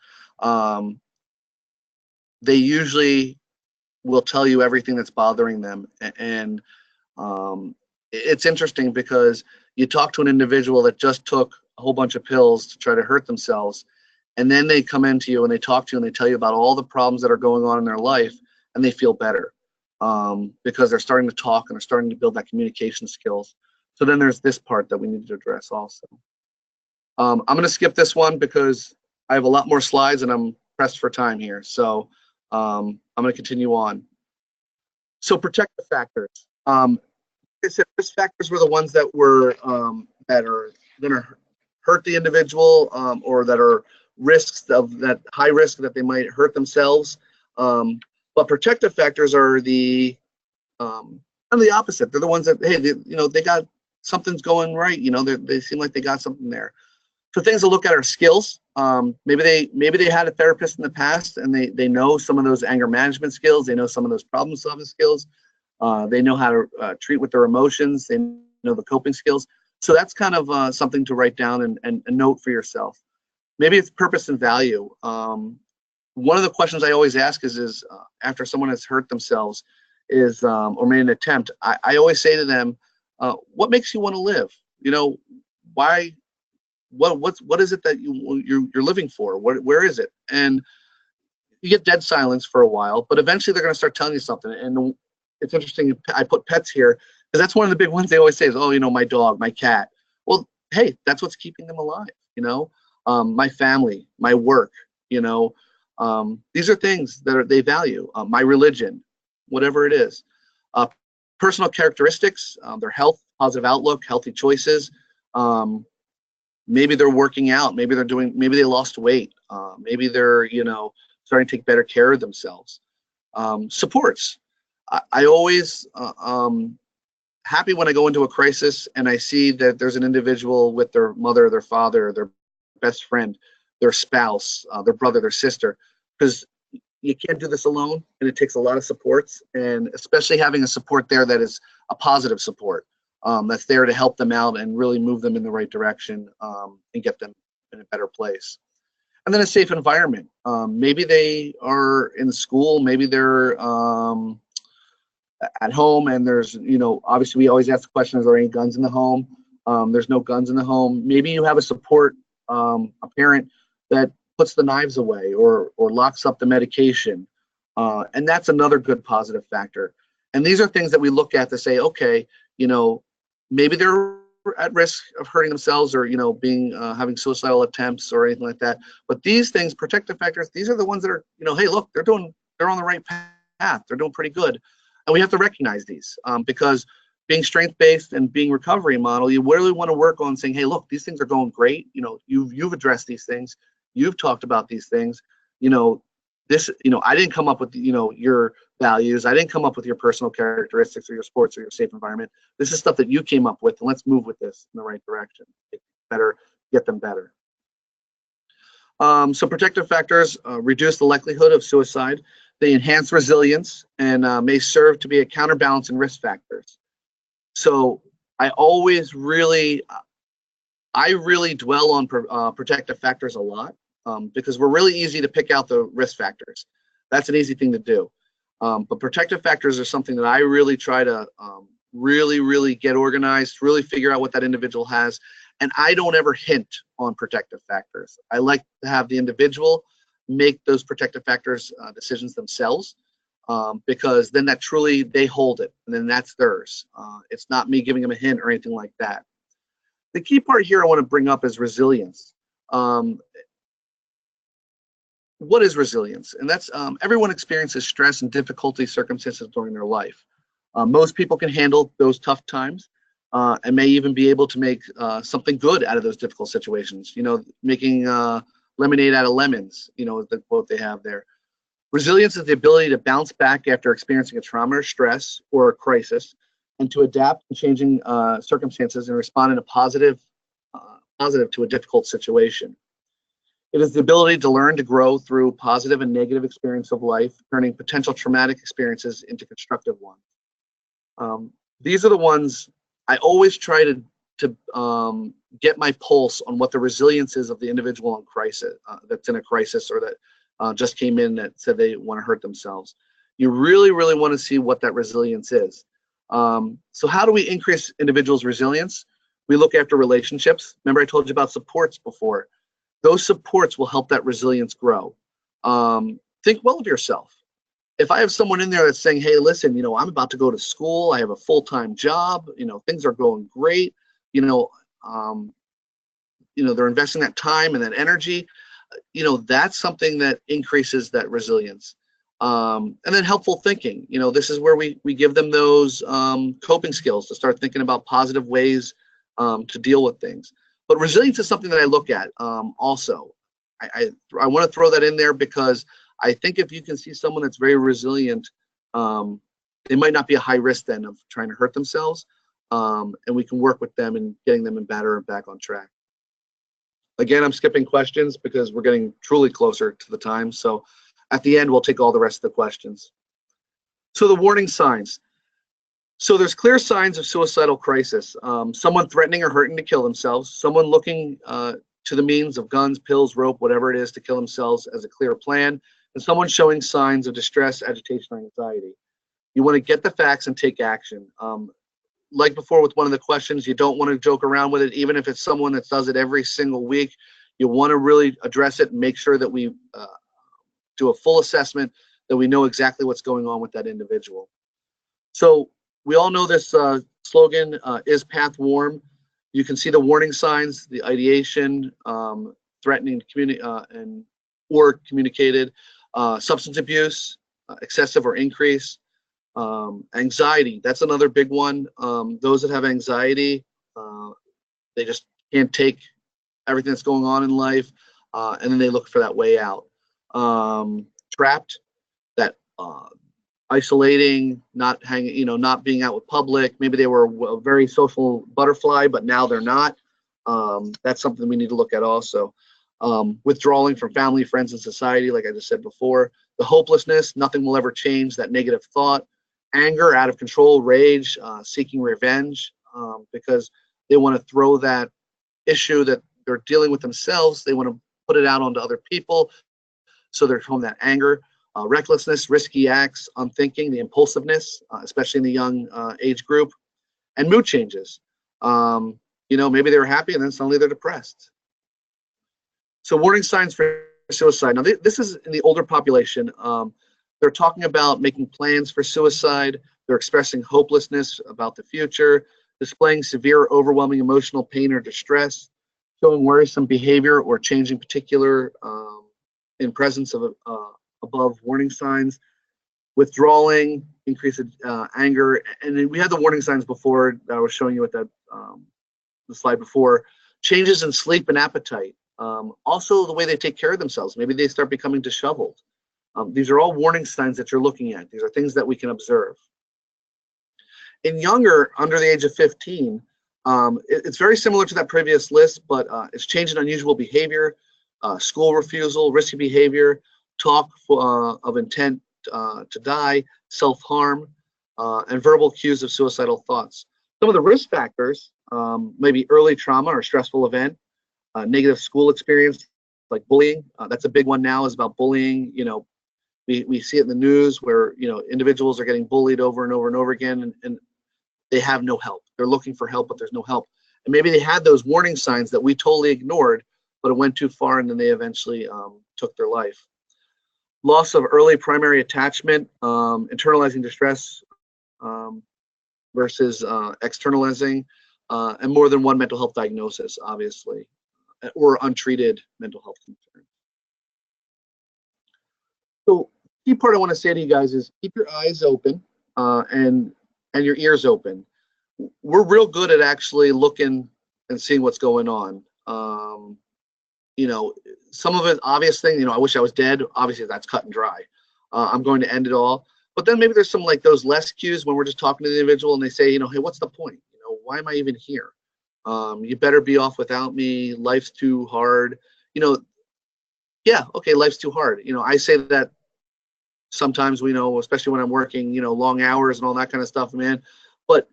they usually will tell you everything that's bothering them. And it's interesting because you talk to an individual that just took a whole bunch of pills to try to hurt themselves, and then they come into you and they talk to you and they tell you about all the problems that are going on in their life, and they feel better because they're starting to talk and they're starting to build that communication skills. So then there's this part that we need to address also. I'm going to skip this one because I have a lot more slides and I'm pressed for time here. So I'm going to continue on. So protective factors. Like I said, risk factors were the ones that were that are going to hurt the individual or that are risks of that high risk that they might hurt themselves. But protective factors are the opposite. They're the ones that, hey, they got something's going right. They seem like they got something there. So things to look at are skills. Maybe they had a therapist in the past and they know some of those anger management skills. They know some of those problem solving skills. They know how to treat with their emotions. They know the coping skills. So that's kind of something to write down and note for yourself. Maybe it's purpose and value. One of the questions I always ask is after someone has hurt themselves or made an attempt, I always say to them, what makes you want to live? Why? What is it that you're living for? Where is it? And you get dead silence for a while, but eventually they're going to start telling you something. And it's interesting. I put pets here because that's one of the big ones they always say is, oh, my dog, my cat. Well, hey, that's what's keeping them alive. My family, my work. These are things that they value. My religion, whatever it is. Personal characteristics, their health, positive outlook, healthy choices. Maybe they're working out. Maybe they lost weight. Maybe they're, starting to take better care of themselves. Supports. I always happy when I go into a crisis and I see that there's an individual with their mother, their father, their best friend, their spouse, their brother, their sister, because you can't do this alone, and it takes a lot of supports, and especially having a support there that is a positive support, that's there to help them out and really move them in the right direction, and get them in a better place. And then a safe environment. Maybe they are in school, maybe they're at home, and there's, obviously we always ask the question, is there any guns in the home? There's no guns in the home. Maybe you have a support, a parent that puts the knives away or locks up the medication. And that's another good positive factor. And these are things that we look at to say, okay, maybe they're at risk of hurting themselves or, being having suicidal attempts or anything like that. But these things, protective factors, these are the ones that are, hey, look, they're on the right path. They're doing pretty good. And we have to recognize these, because being strength-based and being recovery model, you really want to work on saying, hey, look, these things are going great. You've addressed these things. You've talked about these things. I didn't come up with, your values. I didn't come up with your personal characteristics or your sports or your safe environment. This is stuff that you came up with, and let's move with this in the right direction. Get them better. So protective factors reduce the likelihood of suicide. They enhance resilience and may serve to be a counterbalance in risk factors. So I really dwell on protective factors a lot, because we're really easy to pick out the risk factors. That's an easy thing to do. But protective factors are something that I really try to really get organized, really figure out what that individual has. And I don't ever hint on protective factors. I like to have the individual make those protective factors decisions themselves, because then that truly, they hold it, and then that's theirs. It's not me giving them a hint or anything like that. The key part here I want to bring up is resilience. What is resilience? And that's everyone experiences stress and difficulty circumstances during their life. Most people can handle those tough times, and may even be able to make something good out of those difficult situations. Making lemonade out of lemons, the quote they have there. Resilience is the ability to bounce back after experiencing a trauma or stress or a crisis, and to adapt to changing circumstances and respond in a positive to a difficult situation. It is the ability to learn to grow through positive and negative experience of life, turning potential traumatic experiences into constructive ones. These are the ones I always try to get my pulse on what the resilience is of the individual in crisis, that's in a crisis, or that just came in that said they want to hurt themselves. You really want to see what that resilience is. So how do we increase individuals' resilience? We look after relationships. Remember, I told you about supports before. Those supports will help that resilience grow. Think well of yourself. If I have someone in there that's saying, hey, listen, I'm about to go to school, I have a full-time job, things are going great, they're investing that time and that energy, that's something that increases that resilience. And then helpful thinking. This is where we give them those coping skills to start thinking about positive ways to deal with things. But resilience is something that I look at also. I want to throw that in there, because I think if you can see someone that's very resilient, they might not be a high risk then of trying to hurt themselves, and we can work with them and getting them better and back on track. Again, I'm skipping questions because we're getting truly closer to the time. So at the end, we'll take all the rest of the questions. So the warning signs. So there's clear signs of suicidal crisis. Someone threatening or hurting to kill themselves, someone looking to the means of guns, pills, rope, whatever it is, to kill themselves as a clear plan, and someone showing signs of distress, agitation, or anxiety. You want to get the facts and take action. Like before with one of the questions, you don't want to joke around with it, even if it's someone that does it every single week. You want to really address it and make sure that we do a full assessment, that we know exactly what's going on with that individual. So we all know this slogan, is path warm. You can see the warning signs, the ideation, threatening or communicated, substance abuse, excessive or increase, anxiety. That's another big one. Those that have anxiety, they just can't take everything that's going on in life, and then they look for that way out. Trapped, that isolating, not hanging, not being out with public. Maybe they were a very social butterfly, but now they're not. That's something we need to look at also. Withdrawing from family, friends, and society, like I just said before. The hopelessness, nothing will ever change, that negative thought. Anger, out of control, rage, seeking revenge, because they want to throw that issue that they're dealing with themselves, they want to put it out onto other people, so they're showing that anger. Recklessness, risky acts, unthinking, the impulsiveness, especially in the young age group. And mood changes. Maybe they were happy and then suddenly they're depressed. So warning signs for suicide. Now, this is in the older population. They're talking about making plans for suicide. They're expressing hopelessness about the future, displaying severe or overwhelming emotional pain or distress, showing worrisome behavior or changing particular in presence of above warning signs, withdrawing, increased anger. And then we had the warning signs before that I was showing you at that the slide before. Changes in sleep and appetite. Also the way they take care of themselves. Maybe they start becoming disheveled. These are all warning signs that you're looking at. These are things that we can observe. In younger, under the age of 15, it's very similar to that previous list, but it's change in unusual behavior, school refusal, risky behavior, talk of intent to die, self-harm, and verbal cues of suicidal thoughts. Some of the risk factors, maybe early trauma or stressful event, negative school experience, like bullying. That's a big one now, is about bullying. We see it in the news where, individuals are getting bullied over and over and over again, and they have no help. They're looking for help, but there's no help. And maybe they had those warning signs that we totally ignored, but it went too far, and then they eventually took their life. Loss of early primary attachment, internalizing distress versus externalizing, and more than one mental health diagnosis, obviously, or untreated mental health concerns. So, key part I want to say to you guys is keep your eyes open and your ears open. We're real good at actually looking and seeing what's going on. Some of it, obvious thing, I wish I was dead. Obviously, that's cut and dry. I'm going to end it all. But then maybe there's some like those less cues when we're just talking to the individual and they say, hey, what's the point? Why am I even here? You better be off without me. Life's too hard. Yeah, okay, life's too hard. I say that sometimes, especially when I'm working, long hours and all that kind of stuff, man. But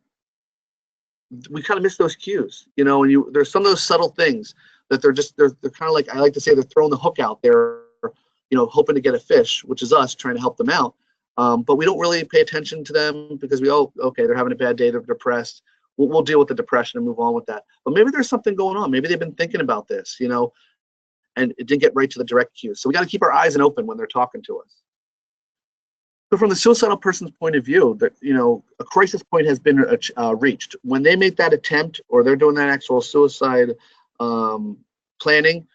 we kind of miss those cues, and there's some of those subtle things that they're kind of like, I like to say, they're throwing the hook out there, hoping to get a fish, which is us trying to help them out. But we don't really pay attention to them because okay, they're having a bad day, they're depressed. We'll deal with the depression and move on with that. But maybe there's something going on. Maybe they've been thinking about this, and it didn't get right to the direct cues. So we got to keep our eyes open when they're talking to us. So from the suicidal person's point of view, that a crisis point has been reached. When they make that attempt or they're doing that actual suicide planning,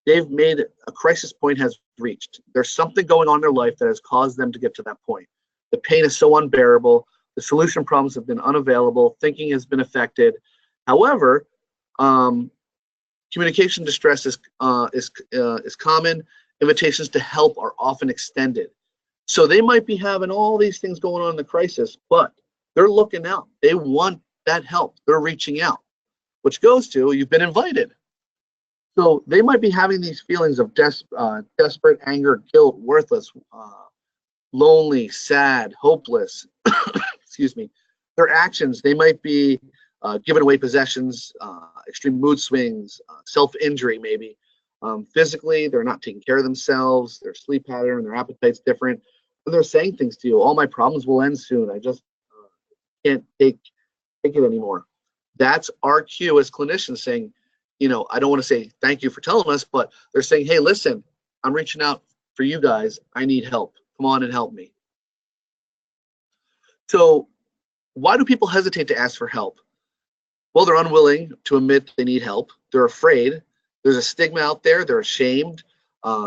they've made a crisis point has reached. There's something going on in their life that has caused them to get to that point. The pain is so unbearable. The solution problems have been unavailable. Thinking has been affected. However, communication distress is common. Invitations to help are often extended. So they might be having all these things going on in the crisis, but they're looking out. They want that help. They're reaching out, which goes to, you've been invited. So they might be having these feelings of desperate, anger, guilt, worthless, lonely, sad, hopeless. Excuse me. Their actions, they might be giving away possessions, extreme mood swings, self-injury maybe. Physically, they're not taking care of themselves. Their sleep pattern, their appetite's different. And they're saying things to you. All my problems will end soon. I just can't take it anymore. That's our cue as clinicians saying, I don't want to say thank you for telling us, but they're saying, hey, listen, I'm reaching out for you guys. I need help. Come on and help me. So why do people hesitate to ask for help? Well, they're unwilling to admit they need help. They're afraid. There's a stigma out there. They're ashamed.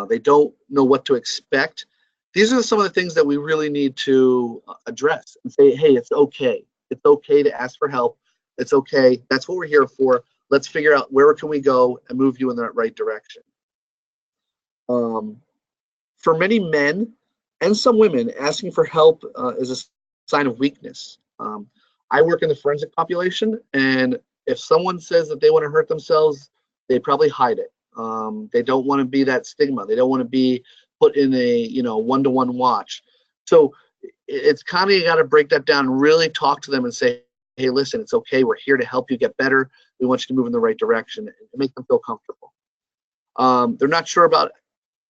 They don't know what to expect. These are some of the things that we really need to address and say, hey, it's okay. It's okay to ask for help. It's okay. That's what we're here for. Let's figure out where can we go and move you in that right direction. For many men, and some women, asking for help is a sign of weakness. I work in the forensic population, and if someone says that they want to hurt themselves, they probably hide it. They don't want to be that stigma. They don't want to be put in a one-to-one watch. So it's kind of, you got to break that down and really talk to them and say, hey, listen, it's okay. We're here to help you get better. We want you to move in the right direction and make them feel comfortable. They're not sure about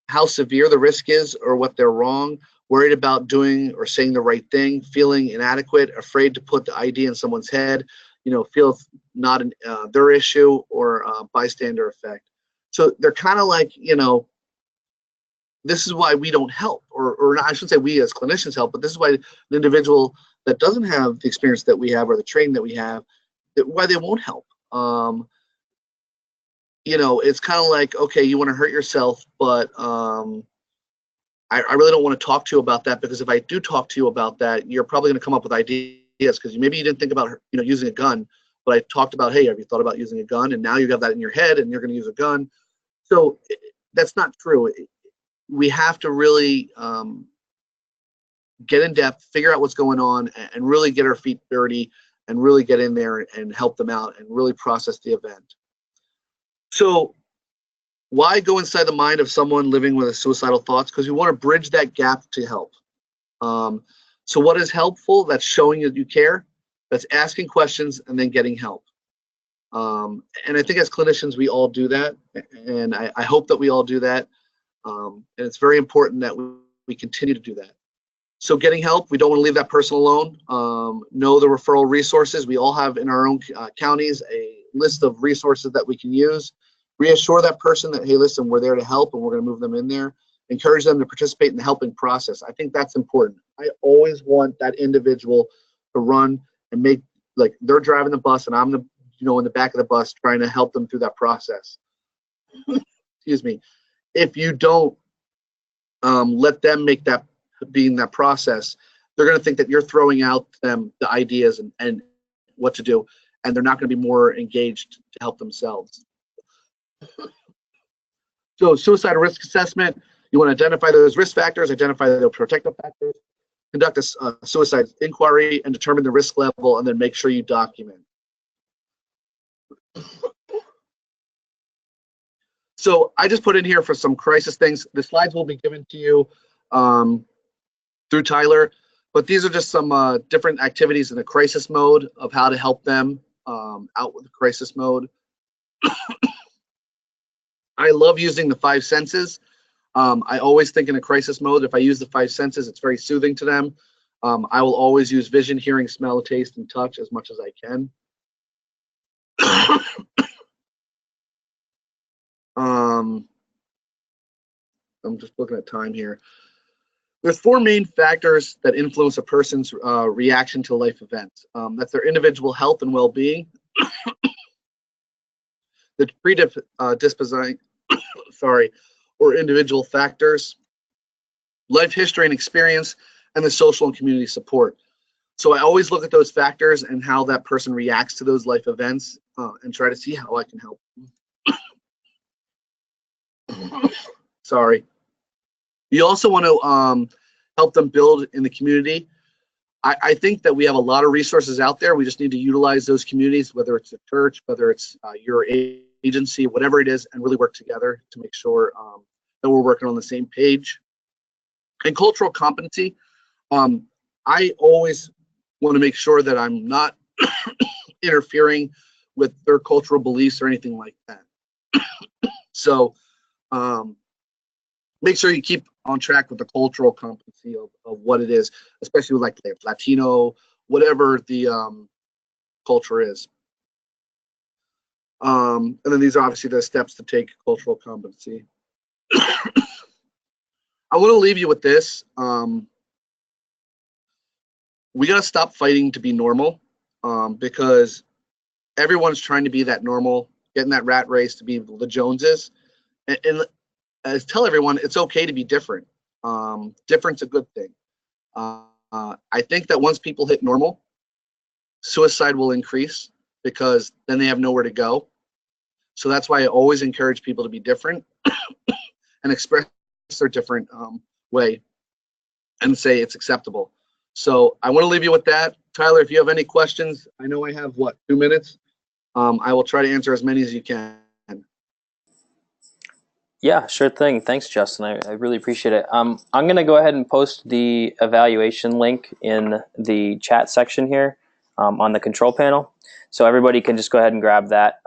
how severe the risk is or what they're wrong, worried about doing or saying the right thing, feeling inadequate, afraid to put the idea in someone's head, feel not their issue or bystander effect. So they're kind of like, this is why we don't help, or I shouldn't say we as clinicians help, but this is why the individual that doesn't have the experience that we have or the training that we have, why they won't help. It's kind of like, okay, you want to hurt yourself, but I really don't want to talk to you about that, because if I do talk to you about that, you're probably going to come up with ideas, because maybe you didn't think about using a gun, but I talked about, hey, have you thought about using a gun? And now you have that in your head and you're going to use a gun. So that's not true. We have to really get in depth, figure out what's going on, and really get our feet dirty and really get in there and help them out and really process the event. So why go inside the mind of someone living with suicidal thoughts? Because we want to bridge that gap to help. So what is helpful? That's showing that you care. That's asking questions and then getting help. And I think as clinicians, we all do that. And I hope that we all do that. And it's very important that we continue to do that. So getting help, we don't want to leave that person alone. Know the referral resources. We all have in our own counties a list of resources that we can use. Reassure that person that, hey, listen, we're there to help and we're going to move them in there. Encourage them to participate in the helping process. I think that's important. I always want that individual to run and make, like, they're driving the bus and I'm in the back of the bus trying to help them through that process. Excuse me. If you don't let them make that, be in that process, they're going to think that you're throwing out them the ideas and what to do, and they're not going to be more engaged to help themselves. So suicide risk assessment, you want to identify those risk factors, identify the protective factors, conduct a suicide inquiry, and determine the risk level, and then make sure you document. So I just put in here for some crisis things. The slides will be given to you through Tyler, but these are just some different activities in the crisis mode of how to help them out with the crisis mode. I love using the 5 senses. I always think in a crisis mode, if I use the 5 senses, it's very soothing to them. I will always use vision, hearing, smell, taste, and touch as much as I can. I'm just looking at time here. There's 4 main factors that influence a person's reaction to life events. That's their individual health and well-being, the predisposition, or individual factors, life history and experience, and the social and community support. So I always look at those factors and how that person reacts to those life events and try to see how I can help. Sorry. You also want to help them build in the community. I think that we have a lot of resources out there. We just need to utilize those communities, whether it's a church, whether it's your agency, whatever it is, and really work together to make sure that we're working on the same page. And cultural competency, I always want to make sure that I'm not interfering with their cultural beliefs or anything like that. So make sure you keep on track with the cultural competency of what it is, especially with like Latino, whatever the culture is. And then these are obviously the steps to take cultural competency. I want to leave you with this. We got to stop fighting to be normal because everyone's trying to be that normal, getting that rat race to be the Joneses. And tell everyone it's okay to be different. Different's a good thing. I think that once people hit normal, suicide will increase because then they have nowhere to go. So that's why I always encourage people to be different and express their different way. and say it's acceptable. So I want to leave you with that. Tyler, if you have any questions, I know I have, what, 2 minutes? I will try to answer as many as you can. Yeah, sure thing. Thanks, Justin. I really appreciate it. I'm going to go ahead and post the evaluation link in the chat section here on the control panel. So everybody can just go ahead and grab that.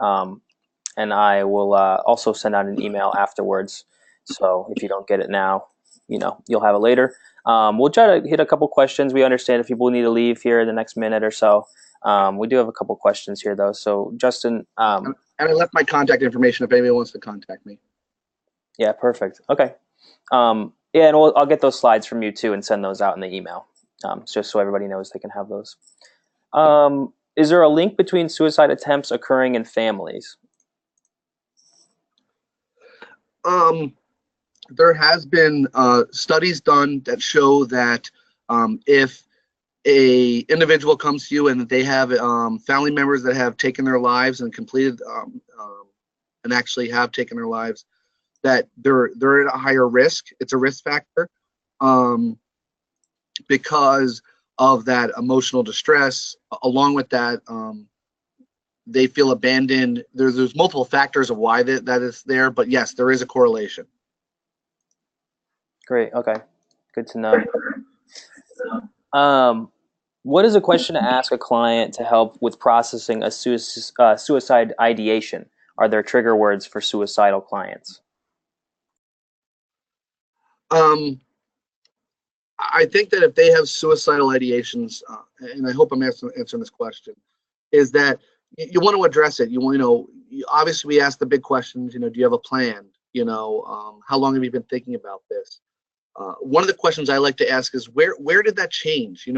And I will also send out an email afterwards. So if you don't get it now, you'll have it later. We'll try to hit a couple questions. We understand if people need to leave here in the next minute or so. We do have a couple questions here, though. So, Justin. And I left my contact information if anyone wants to contact me. Yeah, perfect. Okay. Yeah, and I'll get those slides from you, too, and send those out in the email, just so everybody knows they can have those. Is there a link between suicide attempts occurring in families? There has been studies done that show that if a individual comes to you and they have family members that have taken their lives and completed and actually have taken their lives, that they're at a higher risk. It's a risk factor because of that emotional distress. Along with that, they feel abandoned. There's multiple factors of why that is there, but yes, there is a correlation. Great. Okay. Good to know. What is a question to ask a client to help with processing a suicide ideation? Are there trigger words for suicidal clients? I think that if they have suicidal ideations, and I hope I'm answering this question, is that you want to address it. Obviously we ask the big questions. Do you have a plan? How long have you been thinking about this? One of the questions I like to ask is where did that change?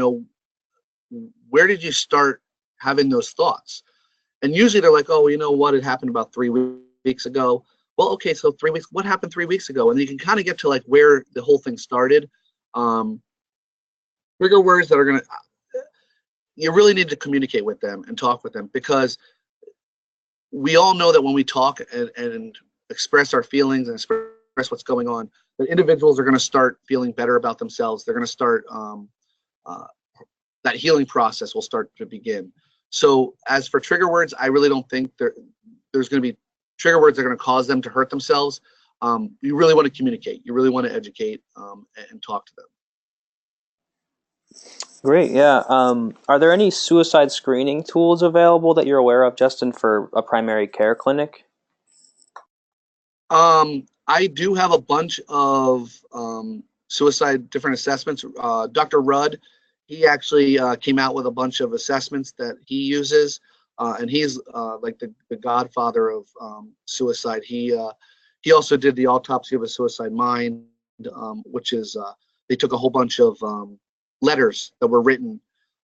Where did you start having those thoughts? And usually they're like, oh, you know what? It happened about 3 weeks ago. Well, okay, so 3 weeks. What happened 3 weeks ago? And you can kind of get to like where the whole thing started. Trigger words that are gonna. You really need to communicate with them and talk with them, because we all know that when we talk and express our feelings and express what's going on, that individuals are going to start feeling better about themselves. They're going to start that healing process will start to begin. So as for trigger words, I really don't think there's going to be trigger words that are going to cause them to hurt themselves. You really want to communicate. You really want to educate and talk to them. Great. Yeah. Are there any suicide screening tools available that you're aware of, Justin, for a primary care clinic? I do have a bunch of suicide different assessments. Dr. Rudd, he actually came out with a bunch of assessments that he uses, and he's like the godfather of suicide. He also did the autopsy of a suicide mind, which is they took a whole bunch of letters that were written,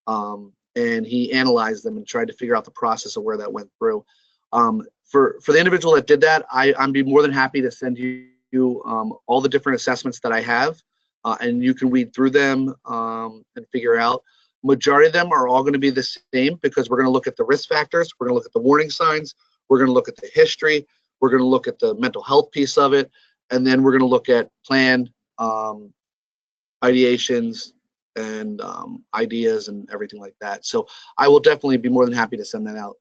and he analyzed them and tried to figure out the process of where that went through. For the individual that did that, I'd be more than happy to send you all the different assessments that I have, and you can read through them and figure out. Majority of them are all going to be the same, because we're going to look at the risk factors, we're going to look at the warning signs, we're going to look at the history, we're going to look at the mental health piece of it, and then we're going to look at planned ideations and ideas and everything like that. So I will definitely be more than happy to send that out.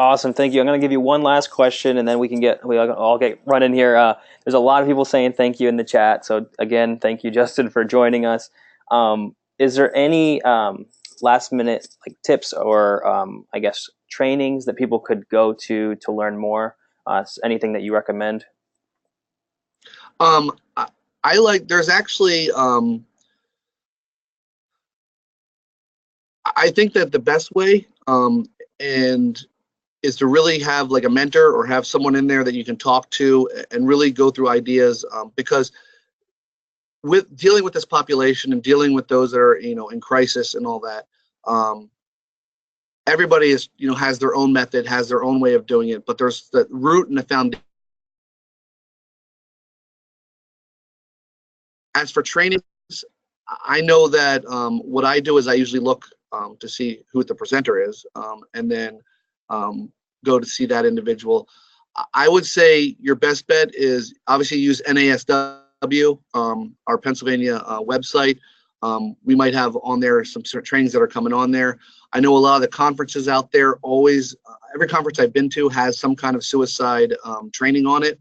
Awesome, thank you. I'm going to give you one last question, and then we all get running here. There's a lot of people saying thank you in the chat. So again, thank you, Justin, for joining us. Is there any last minute tips or I guess trainings that people could go to learn more? Anything that you recommend? There's actually I think that the best way and is to really have like a mentor or have someone in there that you can talk to and really go through ideas, because with dealing with this population and dealing with those that are in crisis and all that, everybody is has their own method, has their own way of doing it, but there's the root and the foundation. As for trainings, I know that what I do is I usually look to see who the presenter is, and then go to see that individual. I would say your best bet is obviously use NASW. our Pennsylvania website. We might have on there some sort of trainings that are coming on there. I know a lot of the conferences out there always, every conference I've been to has some kind of suicide training on it.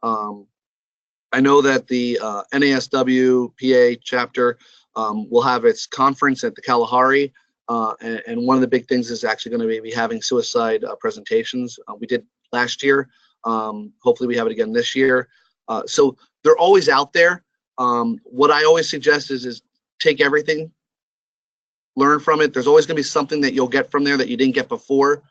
I know that the NASW-PA chapter will have its conference at the Kalahari, and one of the big things is actually going to be having suicide presentations. We did last year. Hopefully we have it again this year. So they're always out there. What I always suggest is take everything, learn from it. There's always going to be something that you'll get from there that you didn't get before.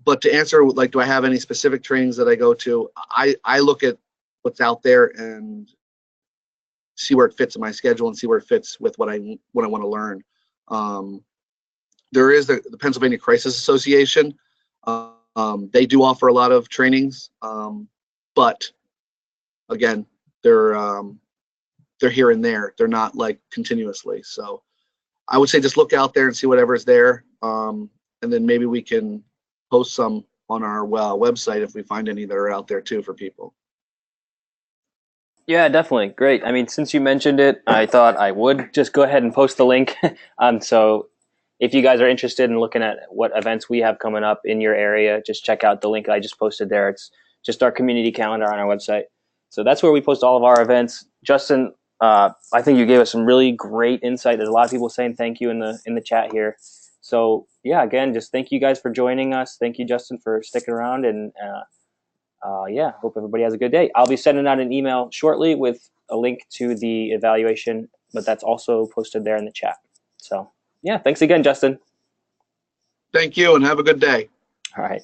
But to answer, like, do I have any specific trainings that I go to? I look at what's out there and see where it fits in my schedule and see where it fits with what I want to learn. There is the Pennsylvania Crisis Association. They do offer a lot of trainings, but again, they're here and there. They're not like continuously. So I would say just look out there and see whatever's there, and then maybe we can post some on our website if we find any that are out there too for people. Yeah, definitely. Great. I mean, since you mentioned it, I thought I would just go ahead and post the link. So if you guys are interested in looking at what events we have coming up in your area, just check out the link I just posted there. It's just our community calendar on our website. So that's where we post all of our events. Justin, I think you gave us some really great insight. There's a lot of people saying thank you in the chat here. So yeah, again, just thank you guys for joining us. Thank you, Justin, for sticking around, and yeah, hope everybody has a good day. I'll be sending out an email shortly with a link to the evaluation, but that's also posted there in the chat. So yeah, thanks again, Justin. Thank you, and have a good day. All right.